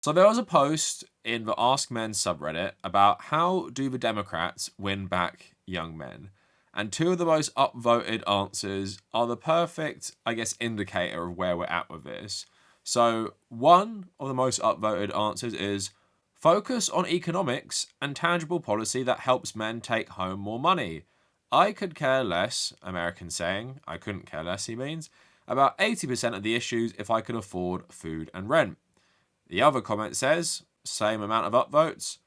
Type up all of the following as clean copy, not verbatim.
So there was a post in the Ask Men subreddit about how do the Democrats win back young men. And two of the most upvoted answers are the perfect, I guess, indicator of where we're at with this. So one of the most upvoted answers is focus on economics and tangible policy that helps men take home more money. I could care less, American saying, I couldn't care less, he means, about 80% of the issues if I could afford food and rent. The other comment says, same amount of upvotes,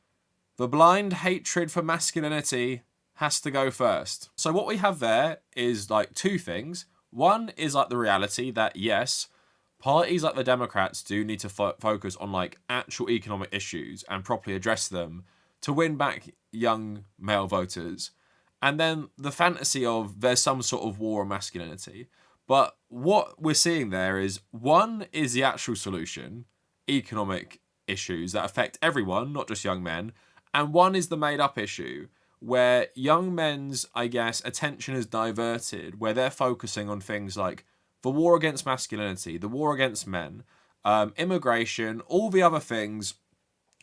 the blind hatred for masculinity has to go first. So what we have there is like two things. One is like the reality that yes, parties like the Democrats do need to focus on like actual economic issues and properly address them to win back young male voters. And then the fantasy of there's some sort of war on masculinity. But what we're seeing there is one is the actual solution, economic issues that affect everyone, not just young men, and one is the made up issue where young men's, I guess, attention is diverted, where they're focusing on things like the war against masculinity, the war against men, immigration, all the other things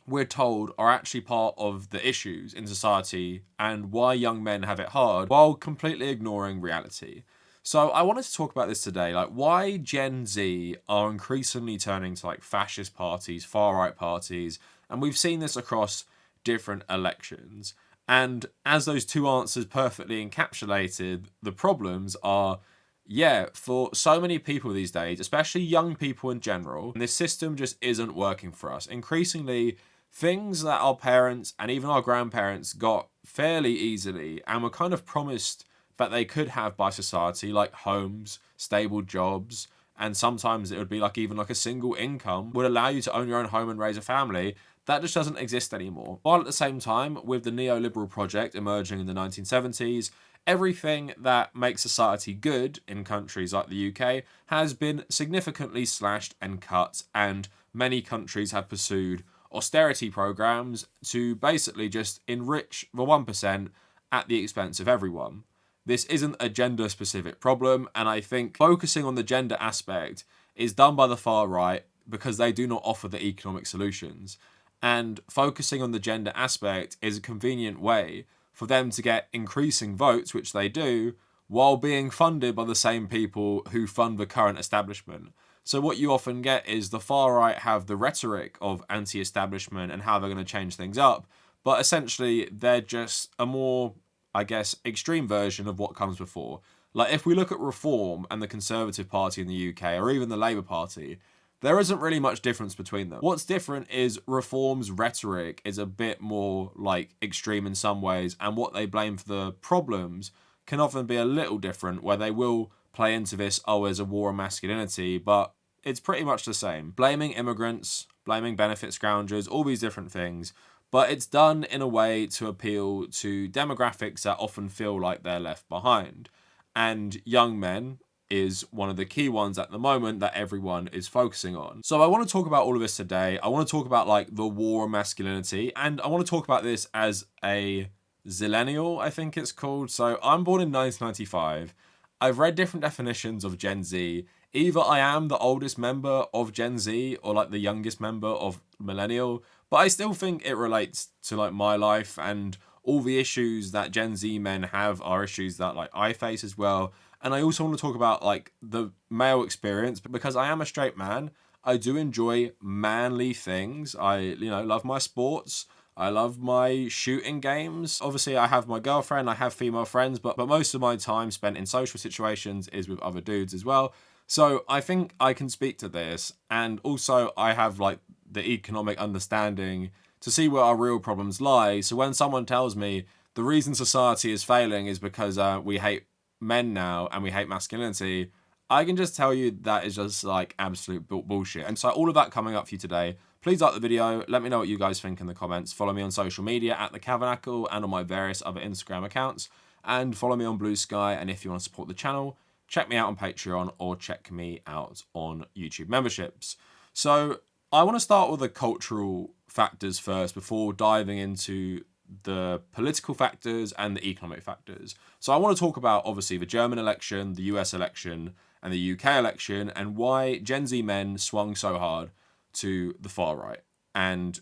we're told are actually part of the issues in society and why young men have it hard, while completely ignoring reality. So I wanted to talk about this today, like why Gen Z are increasingly turning to like fascist parties, far-right parties, and we've seen this across different elections. And as those two answers perfectly encapsulated, the problems are, yeah, for so many people these days, especially young people in general, this system just isn't working for us. Increasingly, things that our parents and even our grandparents got fairly easily and were kind of promised that they could have by society, like homes, stable jobs, and sometimes it would be like even like a single income would allow you to own your own home and raise a family. That just doesn't exist anymore. While at the same time, with the neoliberal project emerging in the 1970s, everything that makes society good in countries like the UK has been significantly slashed and cut, and many countries have pursued austerity programs to basically just enrich the 1% at the expense of everyone. This isn't a gender-specific problem, and I think focusing on the gender aspect is done by the far right because they do not offer the economic solutions. And focusing on the gender aspect is a convenient way for them to get increasing votes, which they do, while being funded by the same people who fund the current establishment. So what you often get is the far right have the rhetoric of anti-establishment and how they're going to change things up, but essentially they're just a more, I guess, extreme version of what comes before. Like if we look at Reform and the Conservative Party in the UK, or even the Labour Party, there isn't really much difference between them. What's different is Reform's rhetoric is a bit more like extreme in some ways, and what they blame for the problems can often be a little different, where they will play into this, oh, there's a war on masculinity, but it's pretty much the same. Blaming immigrants, blaming benefit scroungers, all these different things, but it's done in a way to appeal to demographics that often feel like they're left behind. And young men is one of the key ones at the moment that everyone is focusing on. So I want to talk about all of this today. I want to talk about like the war on masculinity, and I want to talk about this as a zillenial, I think it's called. So I'm born in 1995. I've read different definitions of Gen Z. Either I am the oldest member of Gen Z or like the youngest member of millennial, but I still think it relates to like my life, and all the issues that Gen Z men have are issues that like I face as well. And I also want to talk about like the male experience, because I am a straight man. I do enjoy manly things. I, love my sports. I love my shooting games. Obviously, I have my girlfriend, I have female friends, but most of my time spent in social situations is with other dudes as well. So I think I can speak to this. And also I have like the economic understanding to see where our real problems lie. So when someone tells me the reason society is failing is because we hate men now and we hate masculinity, I can just tell you that is just like absolute bullshit. And so all of that coming up for you today. Please like the video, let me know what you guys think in the comments. Follow me on social media at the Kavernacle and on my various other Instagram accounts, and follow me on Blue Sky. And if you want to support the channel, check me out on Patreon or check me out on YouTube memberships. So I want to start with the cultural factors first before diving into the political factors and the economic factors. So I want to talk about obviously the German election, the US election, and the UK election, and why Gen Z men swung so hard to the far right. and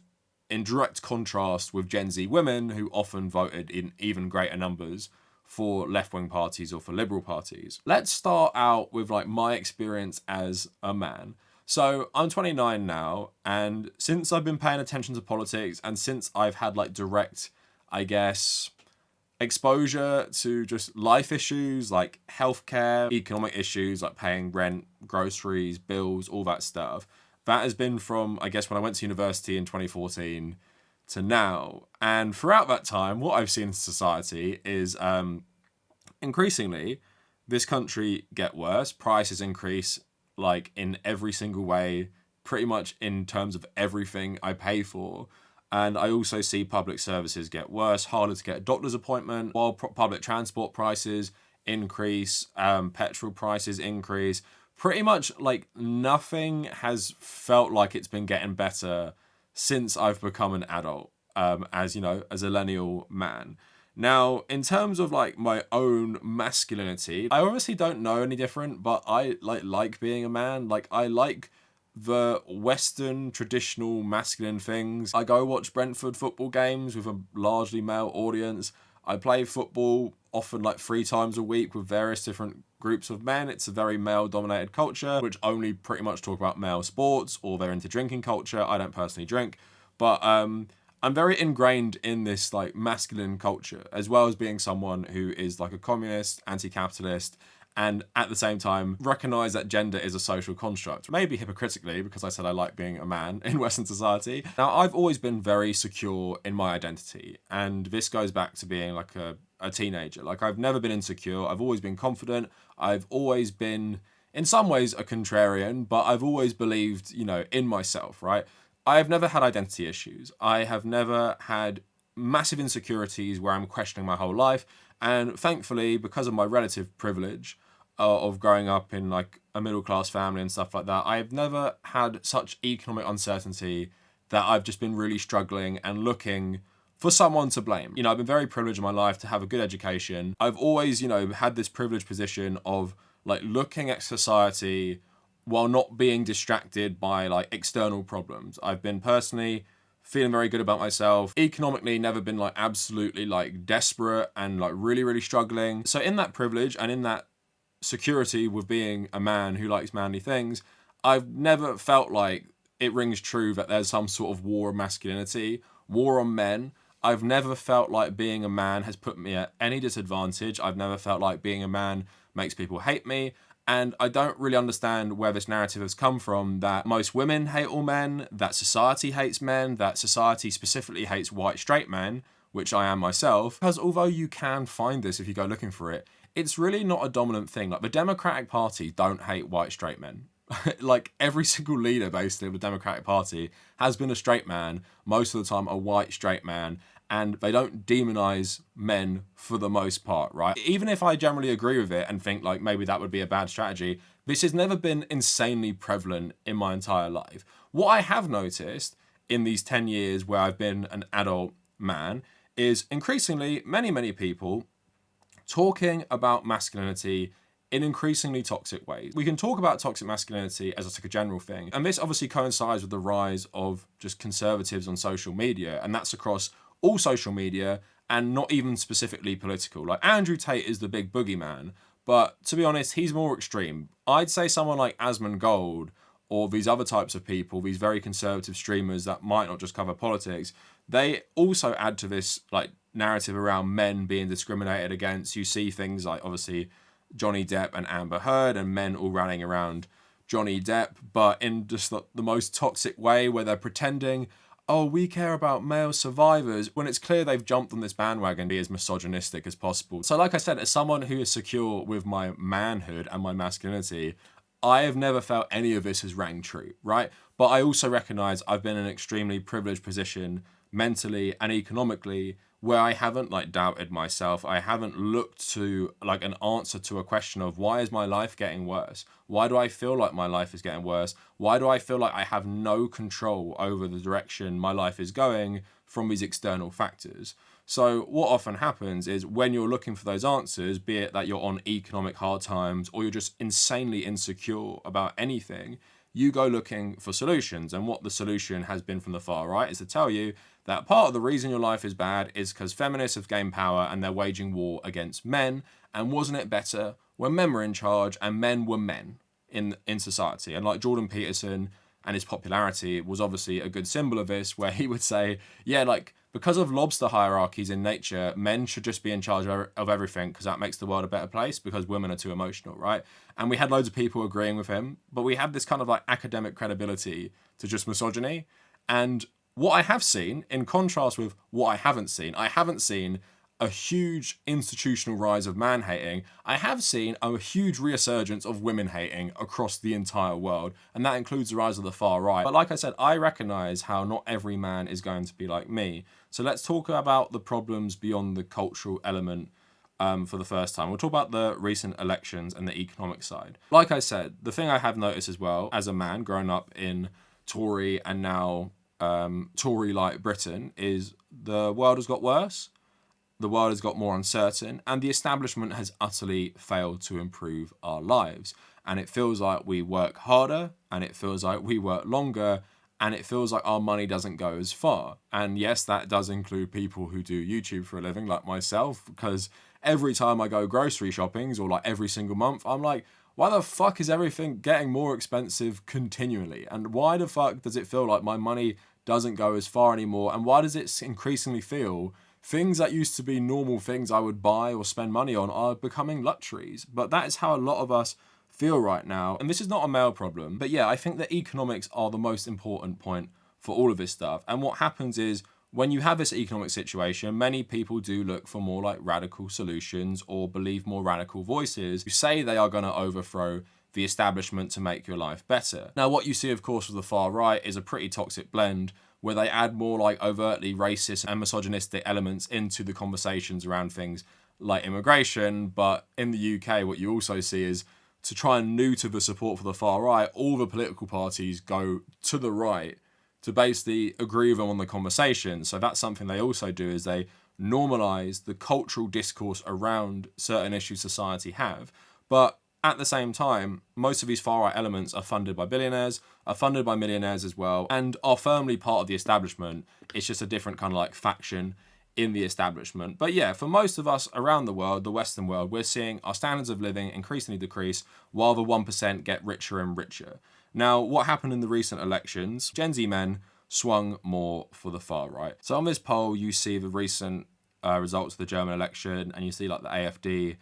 in direct contrast with Gen Z women who often voted in even greater numbers for left-wing parties or for liberal parties. Let's start out with like my experience as a man. So I'm 29 now, and since I've been paying attention to politics and since I've had like direct, I guess, exposure to just life issues like healthcare, economic issues like paying rent, groceries, bills, all that stuff, that has been from, I guess, when I went to university in 2014 to now. And throughout that time, what I've seen in society is increasingly this country get worse. Prices increase like in every single way, pretty much in terms of everything I pay for. And I also see public services get worse, harder to get a doctor's appointment, while public transport prices increase, petrol prices increase. Pretty much like nothing has felt like it's been getting better since I've become an adult, as you know, as a zillenial man. Now, in terms of like my own masculinity, I obviously don't know any different, but I like being a man. Like I like the Western traditional masculine things. I go watch Brentford football games with a largely male audience. I play football often like 3 times a week with various different groups of men. It's a very male dominated culture, which only pretty much talk about male sports, or they're into drinking culture. I don't personally drink, but I'm very ingrained in this like masculine culture, as well as being someone who is like a communist, anti-capitalist, and at the same time recognize that gender is a social construct. Maybe hypocritically, because I said I like being a man in Western society. Now, I've always been very secure in my identity, and this goes back to being like a teenager. Like I've never been insecure. I've always been confident. I've always been, in some ways, a contrarian, but I've always believed, you know, in myself, right? I've never had identity issues. I have never had massive insecurities where I'm questioning my whole life. And thankfully, because of my relative privilege of growing up in like a middle class family and stuff like that, I've never had such economic uncertainty that I've just been really struggling and looking for someone to blame. You know, I've been very privileged in my life to have a good education. I've always, you know, had this privileged position of like looking at society while not being distracted by like external problems. I've been personally feeling very good about myself. Economically, never been like absolutely like desperate and like really struggling. So in that privilege and in that security with being a man who likes manly things, I've never felt like it rings true that there's some sort of war of masculinity, war on men. I've never felt like being a man has put me at any disadvantage. I've never felt like being a man makes people hate me. And I don't really understand where this narrative has come from, that most women hate all men, that society hates men, that society specifically hates white straight men, which I am myself. Because although you can find this if you go looking for it, it's really not a dominant thing. Like the Democratic Party don't hate white straight men. Like every single leader basically of the Democratic Party has been a straight man, most of the time a white straight man, and they don't demonize men for the most part, right? Even if I generally agree with it and think like maybe that would be a bad strategy, this has never been insanely prevalent in my entire life. What I have noticed in these 10 years where I've been an adult man is increasingly many people talking about masculinity in increasingly toxic ways. We can talk about toxic masculinity as like a general thing, and this obviously coincides with the rise of just conservatives on social media, and that's across all social media and not even specifically political. Like Andrew Tate is the big boogeyman, but to be honest, he's more extreme. I'd say someone like Asmongold or these other types of people, these very conservative streamers that might not just cover politics, they also add to this like narrative around men being discriminated against. You see things like obviously Johnny Depp and Amber Heard and men all running around Johnny Depp, but in just the most toxic way where they're pretending, oh, we care about male survivors, when it's clear they've jumped on this bandwagon to be as misogynistic as possible. So like I said, as someone who is secure with my manhood and my masculinity, I have never felt any of this has rang true, right? But I also recognize I've been in an extremely privileged position mentally and economically where I haven't like doubted myself. I haven't looked to like an answer to a question of why is my life getting worse? Why do I feel like my life is getting worse? Why do I feel like I have no control over the direction my life is going from these external factors? So what often happens is when you're looking for those answers, be it that you're on economic hard times or you're just insanely insecure about anything, you go looking for solutions. And what the solution has been from the far right is to tell you that part of the reason your life is bad is because feminists have gained power and they're waging war against men. And wasn't it better when men were in charge and men were men in society? And like Jordan Peterson and his popularity was obviously a good symbol of this, where he would say, yeah, like, because of lobster hierarchies in nature, men should just be in charge of everything because that makes the world a better place because women are too emotional, right? And we had loads of people agreeing with him, but we had this kind of like academic credibility to just misogyny. And what I have seen, in contrast with what I haven't seen a huge institutional rise of man-hating. I have seen a huge resurgence of women-hating across the entire world, and that includes the rise of the far right. But like I said, I recognise how not every man is going to be like me. So let's talk about the problems beyond the cultural element for the first time. We'll talk about the recent elections and the economic side. Like I said, the thing I have noticed as well, as a man growing up in Tory and now Tory-like Britain, is the world has got worse. The world has got more uncertain, and the establishment has utterly failed to improve our lives. And it feels like we work harder, and it feels like we work longer, and it feels like our money doesn't go as far. And yes, that does include people who do YouTube for a living, like myself, because every time I go grocery shoppings, or like every single month, I'm like, why the fuck is everything getting more expensive continually? And why the fuck does it feel like my money doesn't go as far anymore? And why does it increasingly feel things that used to be normal things I would buy or spend money on are becoming luxuries? But that is how a lot of us feel right now. And this is not a male problem. But yeah, I think that economics are the most important point for all of this stuff. And what happens is, when you have this economic situation, many people do look for more like radical solutions or believe more radical voices who say they are going to overthrow the establishment to make your life better. Now, what you see, of course, with the far right is a pretty toxic blend where they add more like overtly racist and misogynistic elements into the conversations around things like immigration. But in the UK, what you also see is, to try and neuter the support for the far right, all the political parties go to the right to basically agree with them on the conversation. So that's something they also do, is they normalise the cultural discourse around certain issues society have. But at the same time, most of these far-right elements are funded by billionaires, are funded by millionaires as well, and are firmly part of the establishment. It's just a different kind of like faction in the establishment. But yeah, for most of us around the world, the Western world, we're seeing our standards of living increasingly decrease while the 1% get richer and richer. Now, what happened in the recent elections? Gen Z men swung more for the far right. So on this poll, you see the recent results of the German election, and you see like the AfD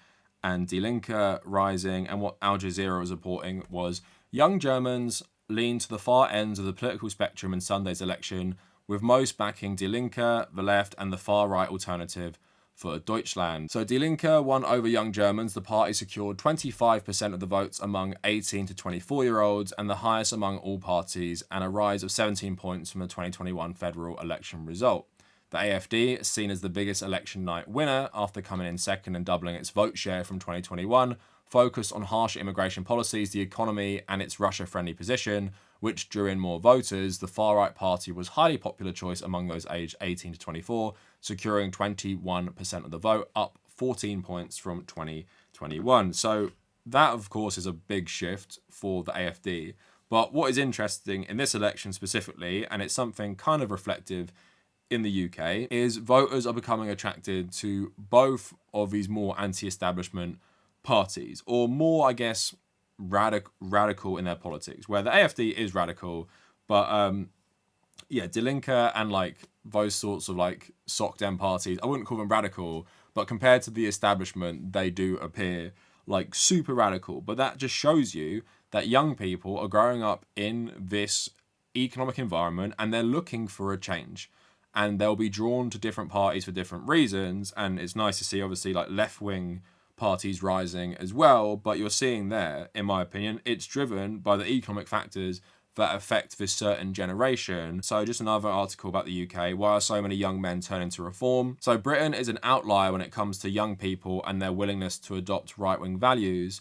and Die Linke rising. And what Al Jazeera was reporting was young Germans lean to the far ends of the political spectrum in Sunday's election, with most backing Die Linke, the left, and the far right alternative for Deutschland. So Die Linke won over Young Germans. The party secured 25% of the votes among 18 to 24-year-olds, and the highest among all parties, and a rise of 17 points from the 2021 federal election result. The AfD, seen as the biggest election night winner after coming in second and doubling its vote share from 2021, focused on harsh immigration policies, the economy, and its Russia-friendly position, which drew in more voters. The far-right party was a highly popular choice among those aged 18 to 24, securing 21% of the vote, up 14 points from 2021. So that, of course, is a big shift for the AfD. But what is interesting in this election specifically, and it's something kind of reflective in the UK, is voters are becoming attracted to both of these more anti-establishment parties, or more, I guess, radical in their politics, where the AfD is radical, but Die Linke and like those sorts of like Soc Dem parties, I wouldn't call them radical, but compared to the establishment, they do appear like super radical. But that just shows you that young people are growing up in this economic environment and they're looking for a change, and they'll be drawn to different parties for different reasons. And it's nice to see, obviously, like left-wing parties rising as well, but you're seeing there, in my opinion, it's driven by the economic factors that affect this certain generation. So just another article about the UK, why are so many young men turning to reform? So Britain is an outlier when it comes to young people and their willingness to adopt right-wing values.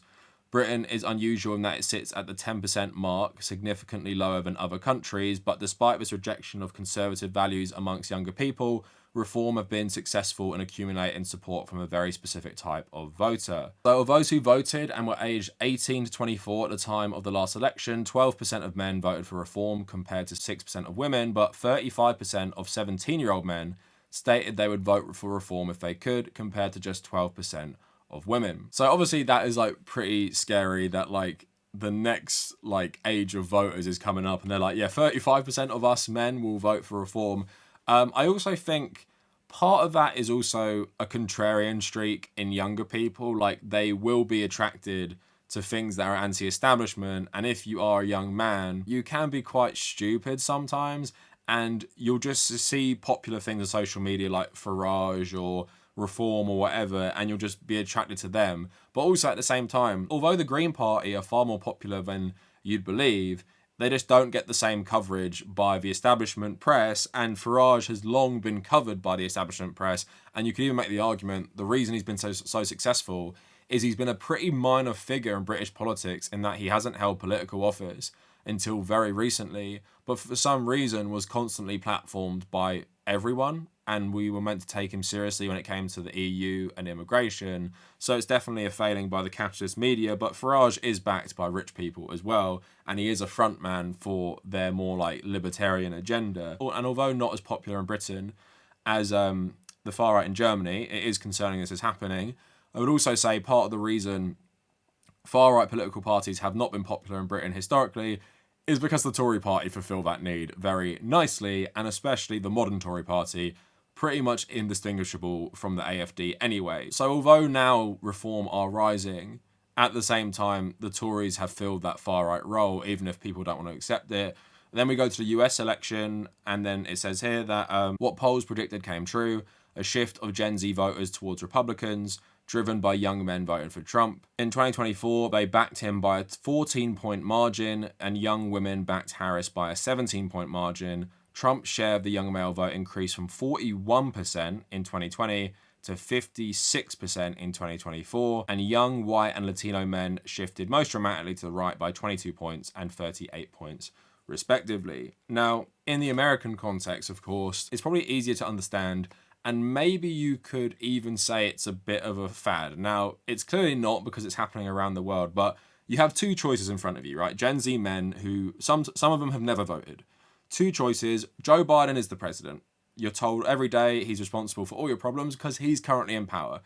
Britain is unusual in that it sits at the 10% mark, significantly lower than other countries, but despite this rejection of conservative values amongst younger people, reform have been successful in accumulating support from a very specific type of voter. So of those who voted and were aged 18 to 24 at the time of the last election, 12% of men voted for reform compared to 6% of women, but 35% of 17-year-old men stated they would vote for reform if they could, compared to just 12% of women. So obviously that is like pretty scary that like the next like age of voters is coming up and they're like, yeah, 35% of us men will vote for reform. I also think part of that is also a contrarian streak in younger people. Like they will be attracted to things that are anti-establishment, and if you are a young man, you can be quite stupid sometimes, and you'll just see popular things on social media like Farage or reform or whatever, and you'll just be attracted to them. But also at the same time, although the Green Party are far more popular than you'd believe, they just don't get the same coverage by the establishment press, and Farage has long been covered by the establishment press, and you could even make the argument the reason he's been so successful is he's been a pretty minor figure in British politics in that he hasn't held political office until very recently, but for some reason was constantly platformed by everyone, and we were meant to take him seriously when it came to the EU and immigration. So it's definitely a failing by the capitalist media, but Farage is backed by rich people as well, and he is a frontman for their more like libertarian agenda. And although not as popular in Britain as the far right in Germany, it is concerning this is happening. I would also say part of the reason far right political parties have not been popular in Britain historically is because the Tory party fulfill that need very nicely, and especially the modern Tory party, pretty much indistinguishable from the AFD anyway. So although now reform are rising, at the same time, the Tories have filled that far-right role, even if people don't want to accept it. Then we go to the US election, and then it says here that what polls predicted came true, a shift of Gen Z voters towards Republicans, driven by young men voting for Trump. In 2024, they backed him by a 14-point margin, and young women backed Harris by a 17-point margin. Trump's share of the young male vote increased from 41% in 2020 to 56% in 2024, and young white and Latino men shifted most dramatically to the right by 22 points and 38 points, respectively. Now, in the American context, of course, it's probably easier to understand, and maybe you could even say it's a bit of a fad. Now, it's clearly not because it's happening around the world, but you have two choices in front of you, right? Gen Z men who, some of them have never voted. Two choices. Joe Biden is the president. You're told every day he's responsible for all your problems because he's currently in power.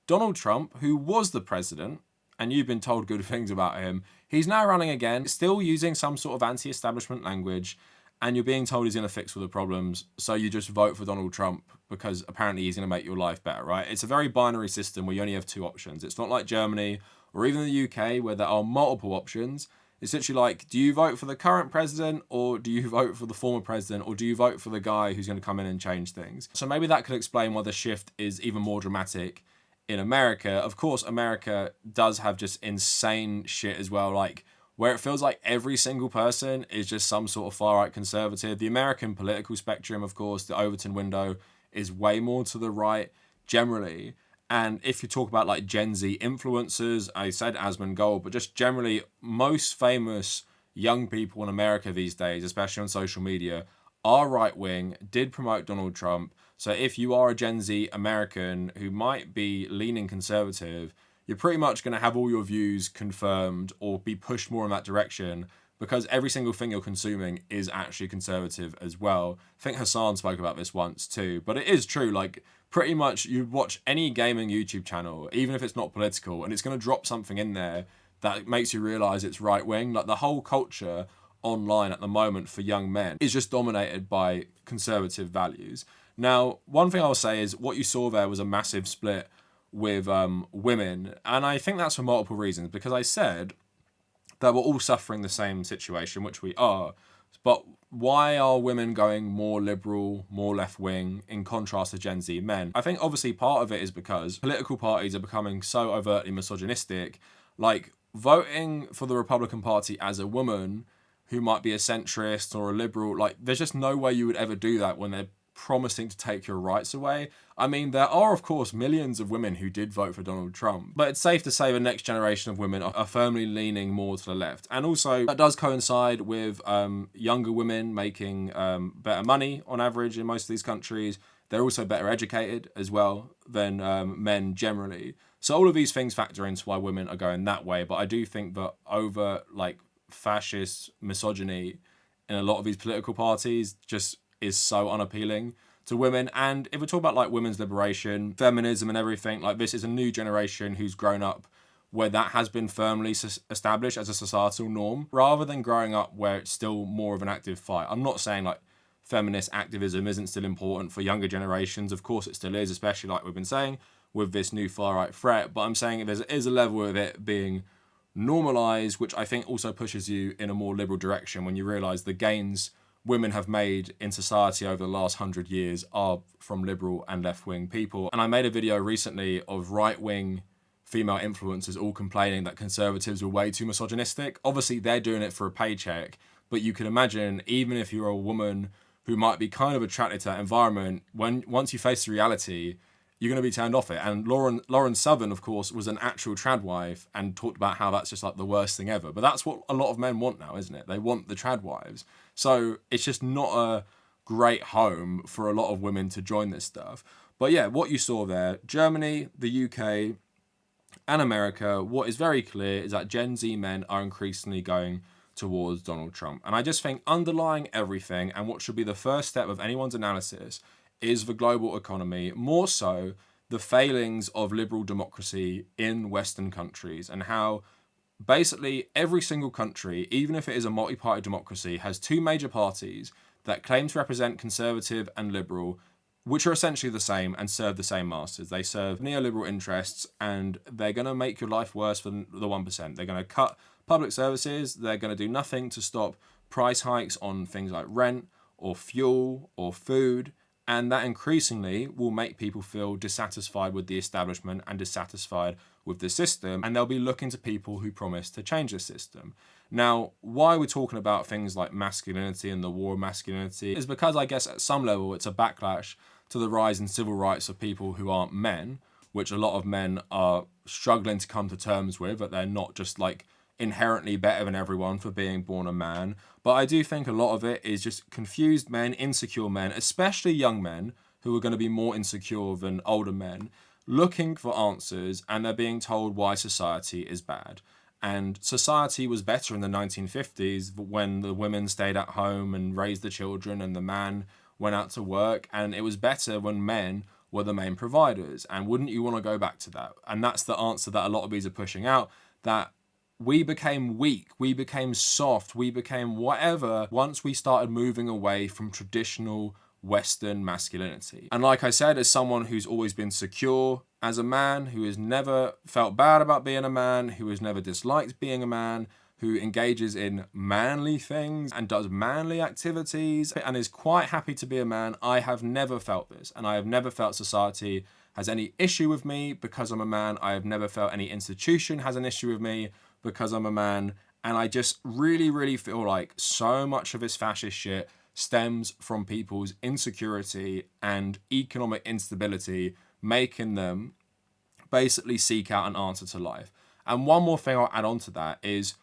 Donald Trump, who was the president, and you've been told good things about him, he's now running again, still using some sort of anti-establishment language, and you're being told he's going to fix all the problems, so you just vote for Donald Trump because apparently he's going to make your life better, right? It's a very binary system where you only have two options. It's not like Germany or even the UK where there are multiple options. It's literally like, do you vote for the current president, or do you vote for the former president, or do you vote for the guy who's going to come in and change things? So maybe that could explain why the shift is even more dramatic in America. Of course, America does have just insane shit as well, like where it feels like every single person is just some sort of far-right conservative. The American political spectrum, of course, the Overton window is way more to the right generally. And if you talk about like Gen Z influencers, I said Asmongold, but just generally most famous young people in America these days, especially on social media, are right-wing, did promote Donald Trump. So if you are a Gen Z American who might be leaning conservative, you're pretty much going to have all your views confirmed or be pushed more in that direction because every single thing you're consuming is actually conservative as well. I think Hassan spoke about this once too, but it is true. Like pretty much you watch any gaming YouTube channel, even if it's not political, and it's going to drop something in there that makes you realize it's right wing. Like the whole culture online at the moment for young men is just dominated by conservative values. Now, one thing I'll say is what you saw there was a massive split with women, and I think that's for multiple reasons, because I said that we're all suffering the same situation, which we are, but why are women going more liberal, more left-wing in contrast to Gen Z men? I think obviously part of it is because political parties are becoming so overtly misogynistic. Like voting for the Republican Party as a woman who might be a centrist or a liberal, like there's just no way you would ever do that when they're promising to take your rights away. I mean, there are, of course, millions of women who did vote for Donald Trump, but it's safe to say the next generation of women are firmly leaning more to the left. And also, that does coincide with younger women making better money on average in most of these countries. They're also better educated as well than men generally. So all of these things factor into why women are going that way. But I do think that over like fascist misogyny in a lot of these political parties just is so unappealing to women. And if we talk about like women's liberation, feminism and everything, like this is a new generation who's grown up where that has been firmly established as a societal norm, rather than growing up where it's still more of an active fight. I'm not saying like feminist activism isn't still important for younger generations. Of course it still is, especially like we've been saying with this new far-right threat. But I'm saying there is a level of it being normalized, which I think also pushes you in a more liberal direction when you realize the gains women have made in society over the last 100 years are from liberal and left-wing people. And I made a video recently of right-wing female influencers all complaining that conservatives were way too misogynistic. Obviously they're doing it for a paycheck, but you can imagine even if you're a woman who might be kind of attracted to that environment, once you face the reality, you're going to be turned off it. And Lauren Southern, of course, was an actual trad wife and talked about how that's just like the worst thing ever. But that's what a lot of men want now, isn't it? They want the trad wives. So it's just not a great home for a lot of women to join this stuff. But yeah, what you saw there, Germany, the UK, and America, what is very clear is that Gen Z men are increasingly going towards Donald Trump. And I just think underlying everything, and what should be the first step of anyone's analysis, is the global economy, more so the failings of liberal democracy in Western countries, and how basically every single country, even if it is a multi-party democracy, has two major parties that claim to represent conservative and liberal, which are essentially the same and serve the same masters. They serve neoliberal interests, and they're going to make your life worse for the 1%. They're going to cut public services. They're going to do nothing to stop price hikes on things like rent or fuel or food. And that increasingly will make people feel dissatisfied with the establishment and dissatisfied with the system. And they'll be looking to people who promise to change the system. Now, why we're talking about things like masculinity and the war of masculinity is because I guess at some level it's a backlash to the rise in civil rights of people who aren't men, which a lot of men are struggling to come to terms with, that they're not just like inherently better than everyone for being born a man. But I do think a lot of it is just confused men, insecure men, especially young men who are going to be more insecure than older men, looking for answers, and they're being told why society is bad. And society was better in the 1950s when the women stayed at home and raised the children and the man went out to work, and it was better when men were the main providers. And wouldn't you want to go back to that? And that's the answer that a lot of these are pushing out, that we became weak, we became soft, we became whatever once we started moving away from traditional Western masculinity. And like I said, as someone who's always been secure as a man, who has never felt bad about being a man, who has never disliked being a man, who engages in manly things and does manly activities and is quite happy to be a man, I have never felt this. And I have never felt society has any issue with me because I'm a man. I have never felt any institution has an issue with me because I'm a man. And I just really, really feel like so much of this fascist shit stems from people's insecurity and economic instability, making them basically seek out an answer to life. And one more thing I'll add on to that is,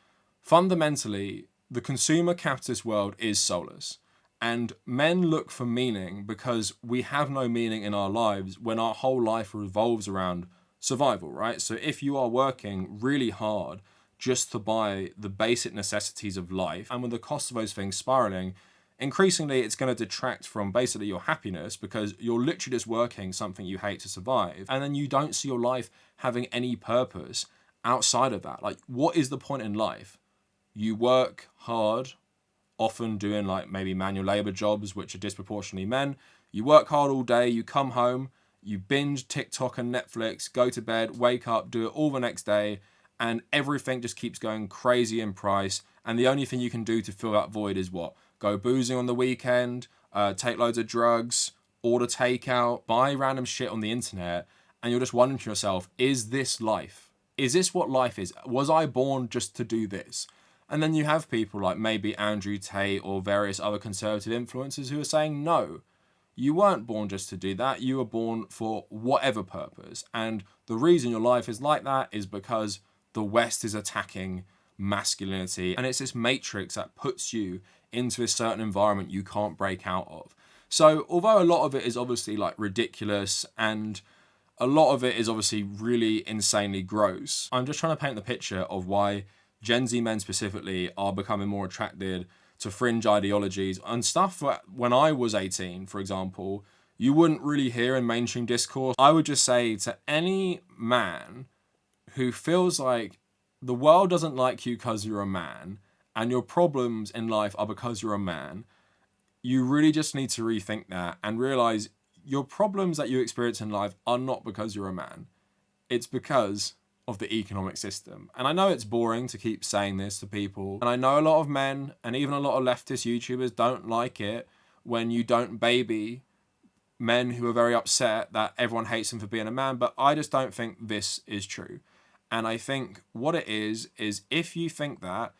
fundamentally, the consumer capitalist world is soulless. And men look for meaning because we have no meaning in our lives when our whole life revolves around survival, right? So if you are working really hard just to buy the basic necessities of life, and with the cost of those things spiraling, increasingly it's going to detract from basically your happiness because you're literally just working something you hate to survive. And then you don't see your life having any purpose outside of that. Like, what is the point in life? You work hard, often doing like maybe manual labor jobs, which are disproportionately men. You work hard all day, you come home, you binge TikTok and Netflix, go to bed, wake up, do it all the next day, and everything just keeps going crazy in price. And the only thing you can do to fill that void is what? Go boozing on the weekend, take loads of drugs, order takeout, buy random shit on the internet, and you're just wondering to yourself, is this life? Is this what life is? Was I born just to do this? And then you have people like maybe Andrew Tate or various other conservative influencers who are saying, no, you weren't born just to do that. You were born for whatever purpose. And the reason your life is like that is because the West is attacking masculinity. And it's this matrix that puts you into a certain environment you can't break out of. So although a lot of it is obviously like ridiculous and a lot of it is obviously really insanely gross, I'm just trying to paint the picture of why Gen Z men specifically are becoming more attracted to fringe ideologies and stuff that when I was 18, for example, you wouldn't really hear in mainstream discourse. I would just say to any man who feels like the world doesn't like you because you're a man and your problems in life are because you're a man, you really just need to rethink that and realize your problems that you experience in life are not because you're a man. It's because of the economic system. And I know it's boring to keep saying this to people. And I know a lot of men and even a lot of leftist YouTubers don't like it when you don't baby men who are very upset that everyone hates them for being a man. But I just don't think this is true. And I think what it is if you think that,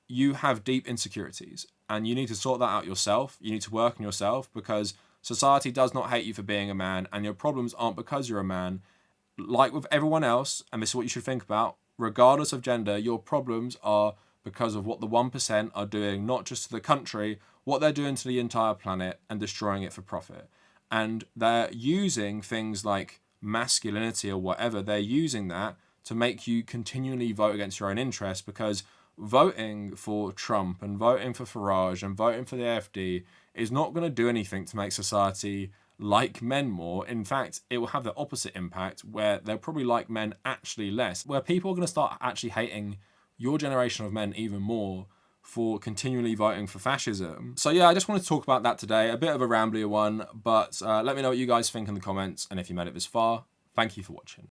you have deep insecurities and you need to sort that out yourself. You need to work on yourself because society does not hate you for being a man and your problems aren't because you're a man. Like with everyone else, and this is what you should think about, regardless of gender, your problems are because of what the 1% are doing, not just to the country, what they're doing to the entire planet and destroying it for profit. And they're using things like masculinity or whatever, they're using that to make you continually vote against your own interests, because voting for Trump and voting for Farage and voting for the AfD is not going to do anything to make society like men more. In fact, it will have the opposite impact where they'll probably like men actually less, where people are going to start actually hating your generation of men even more for continually voting for fascism. So yeah, I just wanted to talk about that today. A bit of a ramblier one, but let me know what you guys think in the comments. And if you made it this far, thank you for watching.